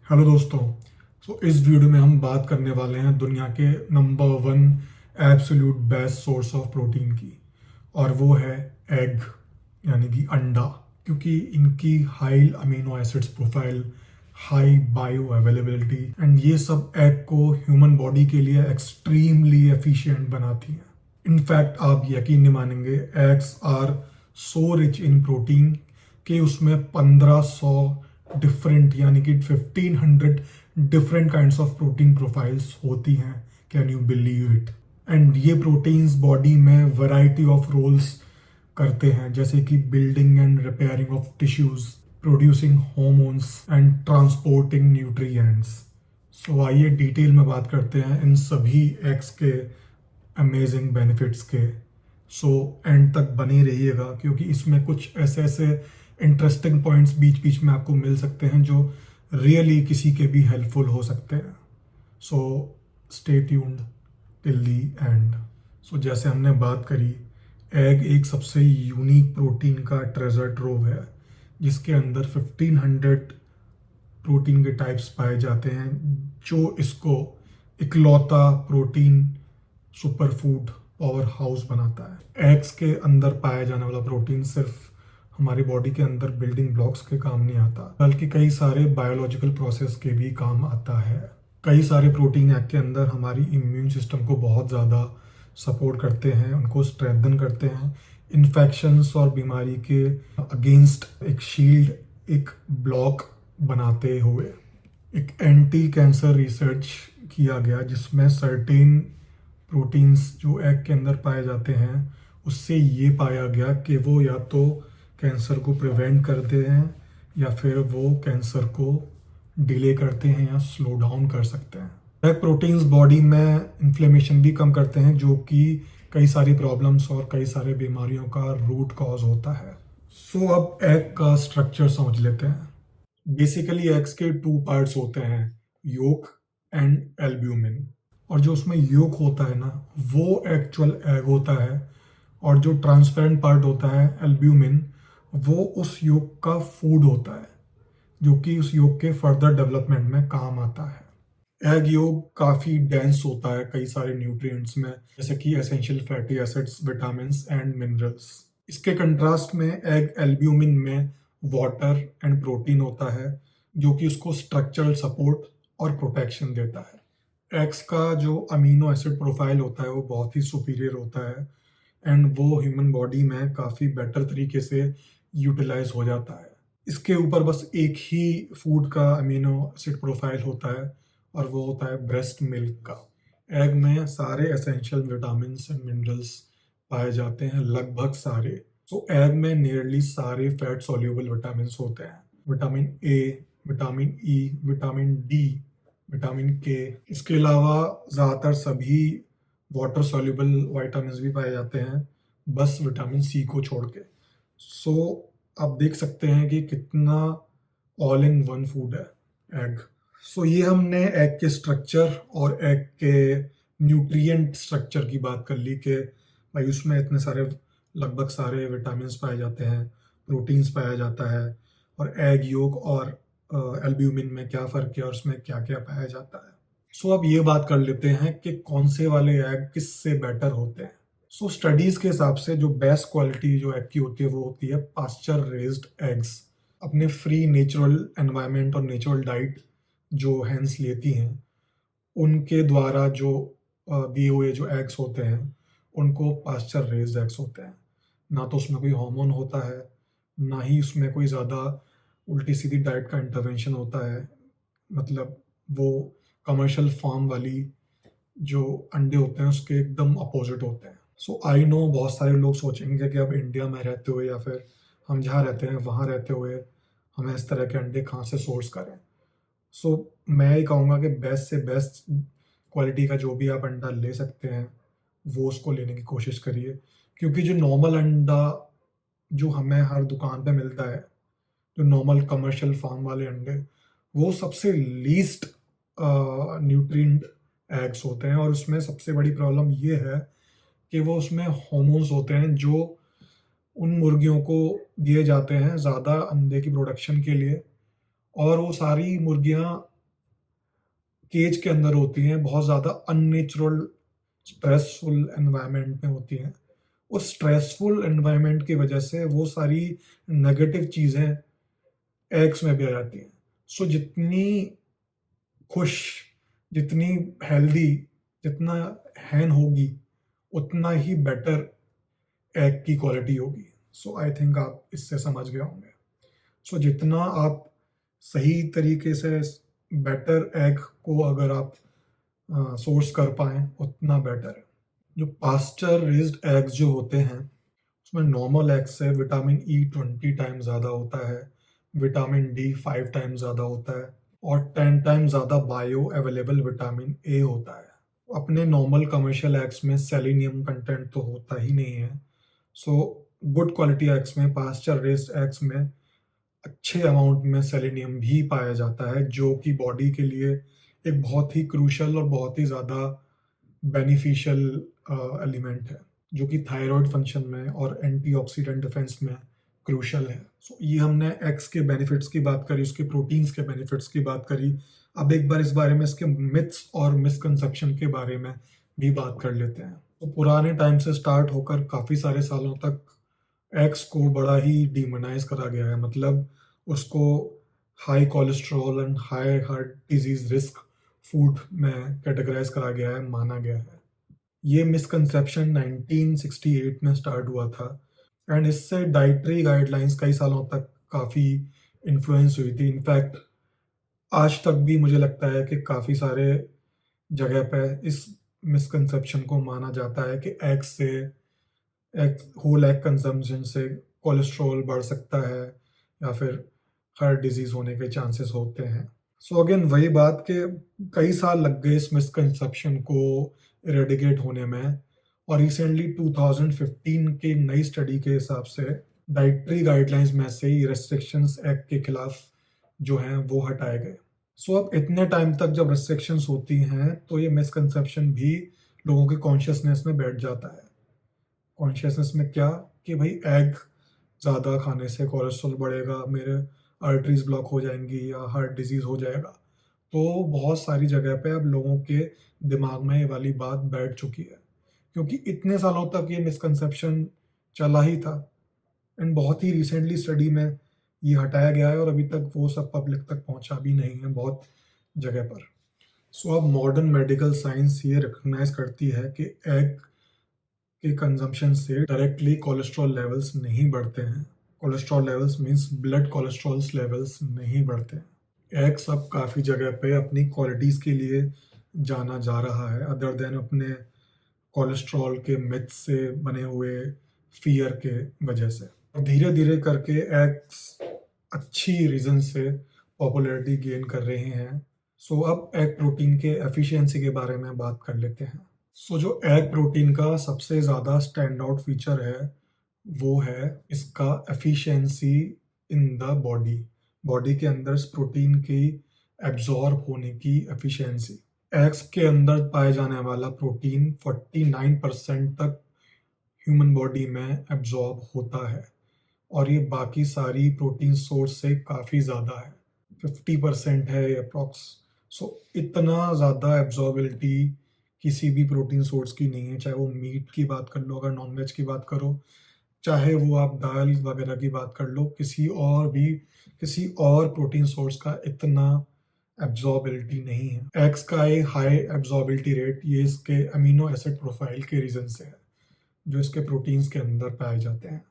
Hello दोस्तों। इस video में हम बात करने वाले हैं दुनिया के number one absolute best source of protein की, और वो है एग, यानी कि अंडा। क्योंकि इनकी high amino acids profile, high bio availability and ये सब एग को ह्यूमन बॉडी के लिए एक्सट्रीमली एफिशिएंट बनाती हैं। इनफैक्ट आप यकीन नहीं मानेंगे, eggs are so rich in protein कि उसमें 1500 डिफरेंट, यानी कि 1500 different kinds of protein profiles होती हैं। Can you believe it? And ये प्रोटीन्स बॉडी में वैरायटी ऑफ रोल्स करते हैं, जैसे कि building and repairing of tissues, producing hormones and transporting nutrients. आइए डिटेल में बात करते हैं इन सभी एग्स के अमेजिंग बेनिफिट्स के। एंड तक बने रहिएगा, क्योंकि इसमें कुछ ऐसे ऐसे इंटरेस्टिंग पॉइंट्स बीच बीच में आपको मिल सकते हैं जो रियली किसी के भी हेल्पफुल हो सकते हैं। Stay tuned till the and. जैसे हमने बात करी, एग एक सबसे यूनिक प्रोटीन का ट्रेजर ट्रोव है, जिसके अंदर 1500 प्रोटीन के टाइप्स पाए जाते हैं, जो इसको इकलौता protein super food power house बनाता है। एग्स के अंदर पाया जाने वाला प्रोटीन सिर्फ हमारी बॉडी के अंदर बिल्डिंग ब्लॉक्स के काम नहीं आता, बल्कि कई सारे बायोलॉजिकल प्रोसेस के भी काम आता है। कई सारे प्रोटीन एग के अंदर हमारी इम्यून सिस्टम को बहुत ज़्यादा सपोर्ट करते हैं, उनको स्ट्रेंथन करते हैं, इन्फेक्शंस और बीमारी के अगेंस्ट एक शील्ड, एक ब्लॉक बनाते हुए। एक एंटी कैंसर रिसर्च किया गया, जिसमें सर्टेन प्रोटीन्स जो एग के अंदर पाए जाते हैं, उससे ये पाया गया कि वो या तो कैंसर को प्रिवेंट करते हैं या फिर वो कैंसर को डिले करते हैं या स्लो डाउन कर सकते हैं। एग प्रोटीन्स बॉडी में इन्फ्लेमेशन भी कम करते हैं, जो कि कई सारी प्रॉब्लम्स और कई सारे बीमारियों का रूट कॉज होता है। अब एग का स्ट्रक्चर समझ लेते हैं। बेसिकली एग्स के 2 पार्ट्स होते हैं, योक एंड एल्ब्यूमिन। और जो उसमें योक होता है ना, वो एक्चुअल एग होता है, और जो ट्रांसपेरेंट पार्ट होता है एल्ब्यूमिन, वो उस योग का फूड होता है, जो कि उस योग के फर्दर डेवलपमेंट में काम आता है। एग योग काफ़ी डेंस होता है कई सारे न्यूट्रिएंट्स में, जैसे कि essential fatty acids, vitamins and minerals. इसके कंट्रास्ट में एग एल्ब्यूमिन में वाटर एंड प्रोटीन होता है, जो कि उसको स्ट्रक्चरल सपोर्ट और प्रोटेक्शन देता है। एग्स का जो अमीनो एसिड प्रोफाइल होता है वो बहुत ही सुपीरियर होता है, एंड वो ह्यूमन बॉडी में काफ़ी बेटर तरीके से यूटिलाइज हो जाता है। इसके ऊपर बस एक ही फूड का अमीनो एसिड प्रोफाइल होता है, और वो होता है ब्रेस्ट मिल्क का। एग में सारे एसेंशियल विटामिन्स एंड मिनरल्स पाए जाते हैं, लगभग सारे। एग में नियरली सारे फैट सॉल्युबल विटामिन्स होते हैं, vitamin A, vitamin E, vitamin D, vitamin के। इसके अलावा ज़्यादातर सभी वाटर सॉल्युबल विटामिन्स भी पाए जाते हैं, बस विटामिन सी को छोड़ के। आप देख सकते हैं कि कितना ऑल इन वन फूड है एग। ये हमने एग के स्ट्रक्चर और एग के न्यूट्रिएंट स्ट्रक्चर की बात कर ली, कि भाई उसमें इतने सारे, लगभग सारे विटामिन्स पाए जाते हैं, प्रोटीन्स पाया जाता है, और एग योग और एल्ब्यूमिन में क्या फ़र्क है और उसमें क्या क्या पाया जाता है। अब ये बात कर लेते हैं कि कौन से वाले एग किससे बेटर होते हैं। स्टडीज़ के हिसाब से जो बेस्ट क्वालिटी जो एग की होती है, वो होती है पास्चर रेज्ड एग्स। अपने फ्री नेचुरल एनवायरनमेंट और नेचुरल डाइट जो हैंस लेती हैं, उनके द्वारा जो दिए हुए जो एग्स होते हैं, उनको पास्चर रेज्ड एग्स होते हैं। ना तो उसमें कोई हार्मोन होता है, ना ही उसमें कोई ज़्यादा उल्टी सीधी डाइट का इंटरवेंशन होता है। मतलब वो कमर्शियल फार्म वाली जो अंडे होते हैं उसके एकदम अपोजिट होते हैं। आई नो बहुत सारे लोग सोचेंगे कि अब इंडिया में रहते हुए या फिर हम जहाँ रहते हैं वहाँ रहते हुए हमें इस तरह के अंडे कहाँ से सोर्स करें। मैं ये कहूँगा कि बेस्ट से बेस्ट क्वालिटी का जो भी आप अंडा ले सकते हैं, वो उसको लेने की कोशिश करिए। क्योंकि जो नॉर्मल अंडा जो हमें हर दुकान पे मिलता है, जो नॉर्मल कमर्शियल फार्म वाले अंडे, वो सबसे लीस्ट न्यूट्रिएंट एग्स होते हैं। और उसमें सबसे बड़ी प्रॉब्लम ये है कि वो उसमें हार्मोन्स होते हैं, जो उन मुर्गियों को दिए जाते हैं ज़्यादा अंडे की प्रोडक्शन के लिए, और वो सारी मुर्गियाँ केज के अंदर होती हैं, बहुत ज़्यादा अननेचुरल स्ट्रेसफुल एनवायरनमेंट में होती हैं। उस स्ट्रेसफुल एनवायरनमेंट की वजह से वो सारी नेगेटिव चीज़ें एग्स में भी आ जाती हैं। सो जितनी खुश, जितनी हेल्दी, जितना हैन होगी, उतना ही बेटर एग की क्वालिटी होगी। सो आई थिंक आप इससे समझ गए होंगे। सो जितना आप सही तरीके से बेटर एग को अगर आप सोर्स कर पाएँ उतना बेटर है। जो पास्चर रेज्ड एग्स जो होते हैं उसमें नॉर्मल एग से विटामिन ई 20 टाइम्स ज़्यादा होता है, विटामिन डी 5 टाइम्स ज़्यादा होता है और 10 टाइम्स ज़्यादा बायो अवेलेबल विटामिन ए होता है। अपने नॉर्मल कमर्शियल एग्स में सेलेनियम कंटेंट तो होता ही नहीं है। सो गुड क्वालिटी एग्स में, पास्चर रेज्ड एग्स में अच्छे अमाउंट में सेलेनियम भी पाया जाता है, जो कि बॉडी के लिए एक बहुत ही क्रूशियल और बहुत ही ज़्यादा बेनिफिशियल एलिमेंट है, जो कि थायराइड फंक्शन में और एंटीऑक्सीडेंट डिफेंस में क्रूशियल है। सो ये हमने एग्स के बेनिफिट्स की बात करी, उसके प्रोटीन्स के बेनिफिट्स की बात करी। अब एक बार इस बारे में इसके मिथ्स और मिसकंसेप्शन के बारे में भी बात कर लेते हैं। तो पुराने टाइम से स्टार्ट होकर काफ़ी सारे सालों तक एग्स को बड़ा ही डिमोनाइज करा गया है। मतलब उसको high cholesterol and high heart disease risk food में कैटेगराइज करा गया है, माना गया है। ये मिसकंसेप्शन 1968 में स्टार्ट हुआ था एंड इससे डाइटरी गाइडलाइंस कई सालों तक काफ़ी इन्फ्लुएंस हुई थी। इनफैक्ट आज तक भी मुझे लगता है कि काफ़ी सारे जगह पे इस मिसकंसेप्शन को माना जाता है कि एग से, एग होल एग कंजम्पशन से कोलेस्ट्रॉल बढ़ सकता है या फिर हार्ट डिजीज होने के चांसेस होते हैं। सो अगेन वही बात कि कई साल लग गए इस मिसकंसेप्शन को इरेडिकेट होने में और रिसेंटली 2015 की नई स्टडी के हिसाब से डाइटरी गाइडलाइंस में से ही रेस्ट्रिक्शंस एक्ट के खिलाफ जो हैं वो हटाए गए। सो अब इतने टाइम तक जब रेस्ट्रिक्शंस होती हैं तो ये मिसकंसेप्शन भी लोगों के कॉन्शियसनेस में बैठ जाता है। कॉन्शियसनेस में क्या कि भाई एग ज़्यादा खाने से कोलेस्ट्रॉल बढ़ेगा, मेरे आर्टरीज ब्लॉक हो जाएंगी या हार्ट डिजीज़ हो जाएगा। तो बहुत सारी जगह पे अब लोगों के दिमाग में ये वाली बात बैठ चुकी है, क्योंकि इतने सालों तक ये मिसकंसेप्शन चला ही था एंड बहुत ही रिसेंटली स्टडी में ये हटाया गया है और अभी तक वो सब पब्लिक तक पहुंचा भी नहीं है बहुत जगह पर। सो अब मॉडर्न मेडिकल साइंस ये रिकग्नाइज करती है कि एग के कंजम्पशन से डायरेक्टली कोलेस्ट्रॉल लेवल्स नहीं बढ़ते हैं। Cholesterol levels means blood cholesterol levels नहीं बढ़ते हैं। एग्स अब काफ़ी जगह पे अपनी क्वालिटीज़ के लिए जाना जा रहा है, अदर देन अपने कोलेस्ट्रॉल के मिथ से बने हुए फियर के वजह से। धीरे धीरे करके एग्स अच्छी रीज़न से पॉपुलैरिटी गेन कर रहे हैं। सो अब एग प्रोटीन के एफिशिएंसी के बारे में बात कर लेते हैं। सो जो एग प्रोटीन का सबसे ज़्यादा स्टैंड आउट फीचर है वो है इसका efficiency in the body. Body के अंदर इस प्रोटीन की एब्जॉर्ब होने की एफिशिएंसी। एग्स के अंदर पाए जाने वाला प्रोटीन 49% तक ह्यूमन बॉडी में एब्जॉर्ब होता है और ये बाकी सारी प्रोटीन सोर्स से काफ़ी ज़्यादा है, 50% है अप्रॉक्स। सो इतना ज़्यादा एब्जॉर्बिलिटी किसी भी प्रोटीन सोर्स की नहीं है, चाहे वो मीट की बात कर लो, अगर नॉनवेज की बात करो, चाहे वो आप दाल वगैरह की बात कर लो, किसी और प्रोटीन सोर्स का इतना एब्जॉर्बिलिटी नहीं है। एग्स का एक हाई एब्जॉर्बिलिटी रेट ये इसके अमीनो एसिड प्रोफाइल के रीज़न से है, जो इसके प्रोटीन्स के अंदर पाए जाते हैं।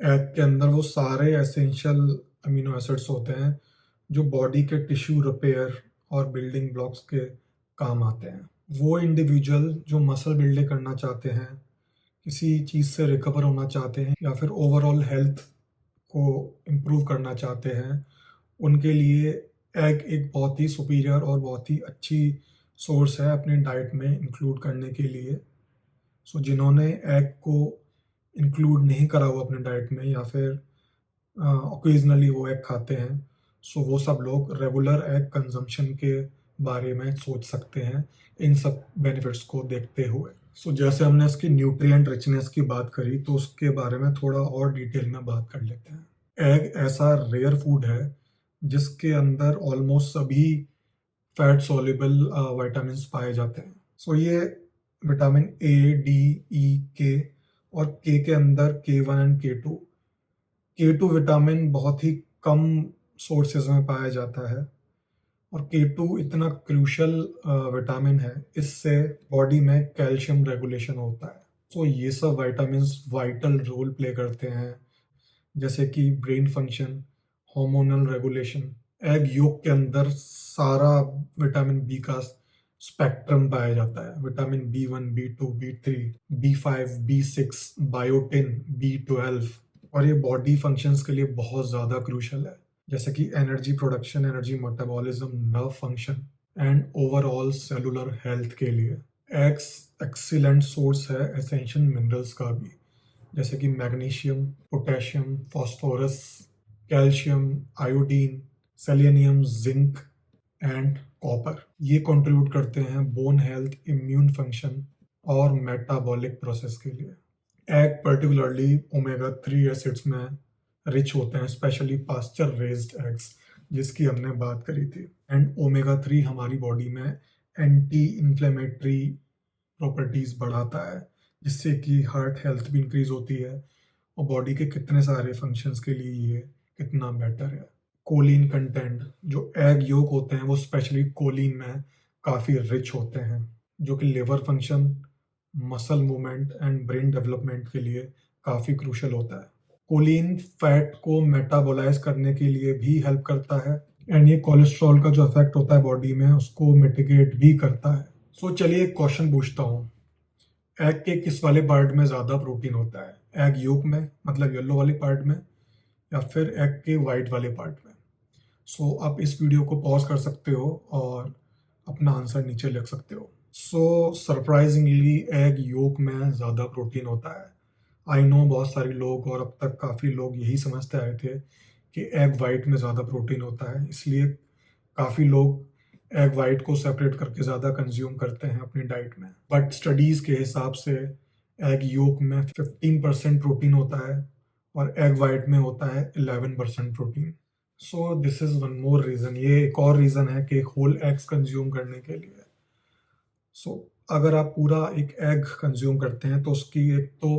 एग के अंदर वो सारे एसेंशियल अमीनो एसिड्स होते हैं जो बॉडी के टिश्यू रिपेयर और बिल्डिंग ब्लॉक्स के काम आते हैं। वो इंडिविजुअल जो मसल बिल्डिंग करना चाहते हैं, किसी चीज़ से रिकवर होना चाहते हैं या फिर ओवरऑल हेल्थ को इम्प्रूव करना चाहते हैं, उनके लिए एग एक बहुत ही सुपीरियर और बहुत ही अच्छी सोर्स है अपनी डाइट में इंक्लूड करने के लिए। सो जिन्होंने एग को इंक्लूड नहीं करा हुआ अपने डाइट में या फिर ओकेजनली वो एग खाते हैं, सो वो सब लोग रेगुलर एग कंजम्पशन के बारे में सोच सकते हैं इन सब बेनिफिट्स को देखते हुए। सो जैसे हमने इसकी न्यूट्रिएंट रिचनेस की बात करी तो उसके बारे में थोड़ा और डिटेल में बात कर लेते हैं। एग ऐसा रेयर फूड है जिसके अंदर ऑलमोस्ट सभी फैट सॉल्युबल विटामिन पाए जाते हैं। सो ये विटामिन ए, डी, ई, के और के अंदर K1 एंड K2 विटामिन बहुत ही कम सोर्सेज में पाया जाता है और K2 इतना क्रूशल विटामिन है, इससे बॉडी में कैल्शियम रेगुलेशन होता है। तो ये सब विटामिन वाइटल रोल प्ले करते हैं, जैसे कि brain function, hormonal regulation. Egg yolk के अंदर सारा विटामिन बी का स्पेक्ट्रम पाया जाता है। Vitamin B1, B2, B3, B5, B6, biotin, B12, और ये बॉडी फंक्शंस के लिए बहुत ज़्यादा क्रूशल है, जैसे कि energy production, energy metabolism, nerve function and overall cellular health के लिए। एग्स एक्सीलेंट सोर्स है एसेंशियल मिनरल्स का भी, जैसे कि magnesium, potassium, phosphorus, calcium, iodine, selenium, zinc and copper. ये कंट्रीब्यूट करते हैं बोन हेल्थ, इम्यून फंक्शन और मेटाबॉलिक प्रोसेस के लिए। एग पर्टिकुलरली ओमेगा 3 एसिड्स में रिच होते हैं, स्पेशली पास्चर रेज्ड एग्स जिसकी हमने बात करी थी। एंड ओमेगा 3 हमारी बॉडी में एंटी इन्फ्लेमेटरी प्रॉपर्टीज बढ़ाता है, जिससे कि हार्ट हेल्थ भी इंक्रीज होती है और बॉडी के कितने सारे फंक्शंस के लिए ये कितना बेटर है। कोलिन कंटेंट, जो एग योक होते हैं वो स्पेशली कोलिन में काफ़ी रिच होते हैं, जो कि liver function, muscle movement and brain development के लिए काफ़ी क्रूशल होता है। कोलिन फैट को मेटाबोलाइज करने के लिए भी हेल्प करता है एंड ये कोलेस्ट्रॉल का जो इफेक्ट होता है बॉडी में उसको मिटिगेट भी करता है। सो चलिए एक क्वेश्चन पूछता हूँ, एग के किस वाले पार्ट में ज़्यादा प्रोटीन होता है? एग योक में, मतलब येलो वाले पार्ट में, या फिर एग के वाइट वाले पार्ट में? सो आप इस वीडियो को पॉज कर सकते हो और अपना आंसर नीचे लिख सकते हो। सो सरप्राइजिंगली एग योक में ज़्यादा प्रोटीन होता है। आई नो बहुत सारे लोग और अब तक काफ़ी लोग यही समझते आए थे कि एग वाइट में ज़्यादा प्रोटीन होता है, इसलिए काफ़ी लोग एग वाइट को सेपरेट करके ज़्यादा कंज्यूम करते हैं अपनी डाइट में। बट स्टडीज़ के हिसाब से एग योक में 15% प्रोटीन होता है और एग वाइट में होता है 11% protein. So this is one more reason, ये एक और रीज़न है कि होल एग्स कंज्यूम करने के लिए। सो अगर आप पूरा एक एग कंज्यूम करते हैं तो उसकी एक तो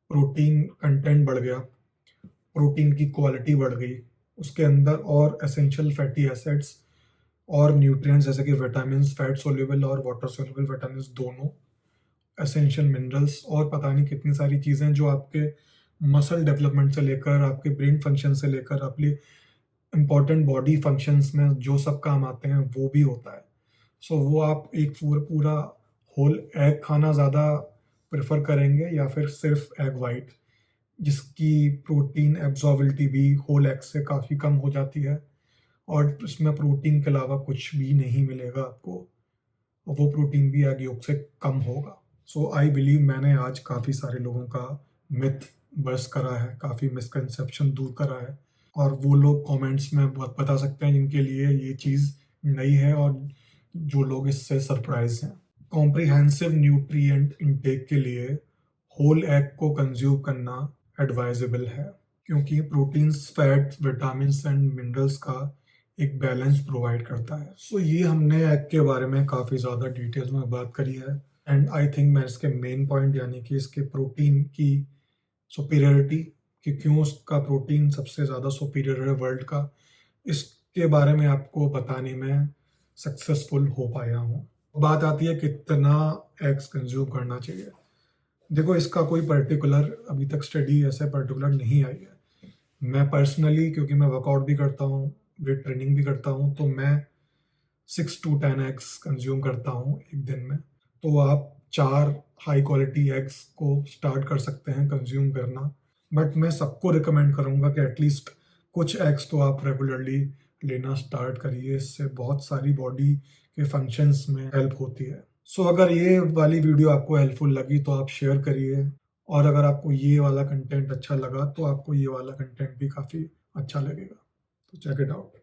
प्रोटीन कंटेंट बढ़ गया, प्रोटीन की क्वालिटी बढ़ गई, उसके अंदर और एसेंशियल फैटी एसिड्स और न्यूट्रिएंट्स जैसे कि विटामिन्स, फैट सोल्यूबल और वाटर सोल्यूबल विटामिन्स दोनों, एसेंशियल मिनरल्स और पता नहीं कितनी सारी चीज़ें जो आपके मसल डेवलपमेंट से लेकर आपके ब्रेन फंक्शन से लेकर आपके इम्पॉर्टेंट बॉडी फंक्शंस में जो सब काम आते हैं वो भी होता है। सो वो आप एक पूरा होल एग खाना ज़्यादा प्रेफर करेंगे या फिर सिर्फ एग वाइट, जिसकी प्रोटीन एब्जॉर्बिलिटी भी होल एग से काफ़ी कम हो जाती है और इसमें प्रोटीन के अलावा कुछ भी नहीं मिलेगा आपको, और वो प्रोटीन भी एग योक से कम होगा। सो आई बिलीव मैंने आज काफ़ी सारे लोगों का मिथ बस्ट करा है, काफ़ी मिसकंसेप्शन दूर करा है, और वो लोग कमेंट्स में बता सकते हैं जिनके लिए ये चीज़ नई है और जो लोग इससे सरप्राइज हैं। कॉम्प्रिहेंसिव न्यूट्रिएंट इनटेक के लिए होल एग को कंज्यूम करना एडवाइजेबल है, क्योंकि proteins, fats, vitamins and minerals का एक बैलेंस प्रोवाइड करता है। सो ये हमने एग के बारे में काफ़ी ज़्यादा डिटेल्स में बात करी है एंड आई थिंक मैं इसके मेन पॉइंट यानी कि इसके प्रोटीन की सुपीरियरिटी, कि क्यों उसका प्रोटीन सबसे ज़्यादा सुपीरियर है वर्ल्ड का, इसके बारे में आपको बताने में सक्सेसफुल हो पाया हूँ। बात आती है कितना एग्स कंज्यूम करना चाहिए। देखो, इसका कोई पर्टिकुलर अभी तक स्टडी ऐसे पर्टिकुलर नहीं आई है। मैं पर्सनली, क्योंकि मैं वर्कआउट भी करता हूँ, वेट ट्रेनिंग भी करता हूँ, तो मैं 6 to 10 एग्स कंज्यूम करता हूँ एक दिन में। तो आप 4 हाई क्वालिटी एग्स को स्टार्ट कर सकते हैं कंज्यूम करना, बट मैं सबको रिकमेंड करूँगा कि एटलीस्ट कुछ एग्स तो आप रेगुलरली लेना स्टार्ट करिए, इससे बहुत सारी बॉडी के फंक्शंस में हेल्प होती है। सो अगर ये वाली वीडियो आपको हेल्पफुल लगी तो आप शेयर करिए, और अगर आपको ये वाला कंटेंट अच्छा लगा तो आपको ये वाला कंटेंट भी काफ़ी अच्छा लगेगा, तो चेक इट आउट।